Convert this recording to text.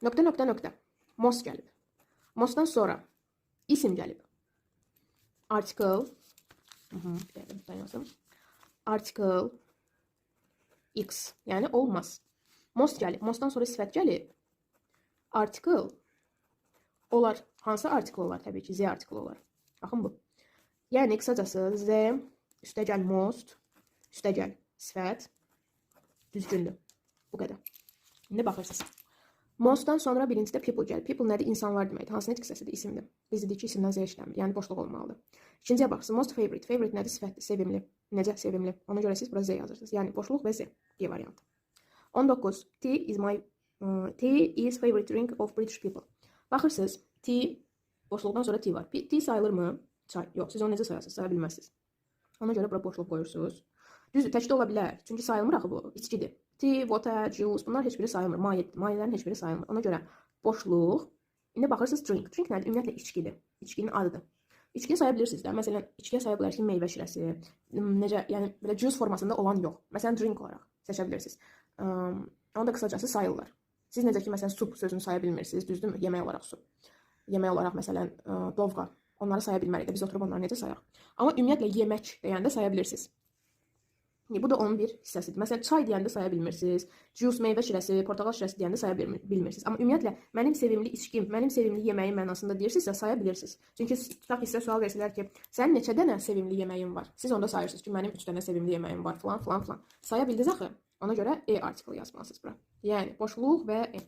Nöqtə, nöqtə, nöqtə. Most gəlib. Mostdan sonra isim gəlib. Article. Bir dəqiqə buradan yazım. Article X. Yəni olmaz. Most gəlib. Mostdan sonra sifət gəlib. Article. Olar. Hansı article olar? Təbii ki, Z article olar. Baxın bu. Yəni qısacası Z üstəgəl most, üstəgəl sifət düzgündür. Bu qədər. İndi baxırsınız. Mostdan sonra birincidə people gəlir. People nədir? İnsanlar deməkdir. Hansı nitq hissəsidir? İsimdir. Biz dedik ki, isimdən Z işləmir. Yəni boşluq olmalıdır. İkinciyə baxırsınız. Most favorite. Favorite nədir? Sifətdir. Sevimli. Necə? Sevimli. Ona görə siz bura Z yazırsınız. Yəni boşluq və Z. D variantı. 19. Tea is favorite drink of British people. Baxırsınız. Tea boşluqdan sonra tea var. Tea sayılır mı? Yox. Siz onu necə sayarsınız? Saya bilməzsiniz. Ona görə bura boşluq qoyursunuz. Düzdür, təkdə ola bilər. Çünki sayılmır axı bu. İçkidir. Tea, water, juice bunlar heç biri sayılmır. Mayedir. Mayələrin heç biri sayılmır. Ona görə boşluq. İndi baxırsınız drink. Drink nədir? Ümumiyyətlə içkidir. İçkinin adıdır. İçkini saya bilirsiniz də. Məsələn, içkiyə saya bilərsiniz ki, meyvə şirəsi. Necə, yəni belə juice formasında olan yox. Məsələn, drink olaraq seçə bilirsiniz. Onu da qısacası sayırlar. Siz necə ki, məsələn, sup sözünü saya bilmirsiniz, düzdürmü? Yemək olaraq su. Yemək olaraq, məsələn, dovqa. Onları saya bilmərik də. Biz oturub onları necə sayaq? Amma ümumiyyətlə yemək deyəndə saya bilirsiniz. Bu da onun bir hissəsidir. Məsələn, çay deyəndə saya bilmirsiniz. Juice, meyvə şirəsi, portağal şirəsi deyəndə saya bilmirsiniz. Amma ümumiyyətlə, mənim sevimli içkim, mənim sevimli yeməyim mənasında deyirsinizsə, saya bilirsiniz. Çünki tutaq ki, sizə sual versələr ki, sənin neçə dənə sevimli yeməyin var? Siz onda sayırsınız ki, mənim 3 dənə sevimli yeməyim var, filan, filan, filan. Saya bildiniz axı. Ona görə E artiklı yazmalısınız bura. Yəni, boşluq və E.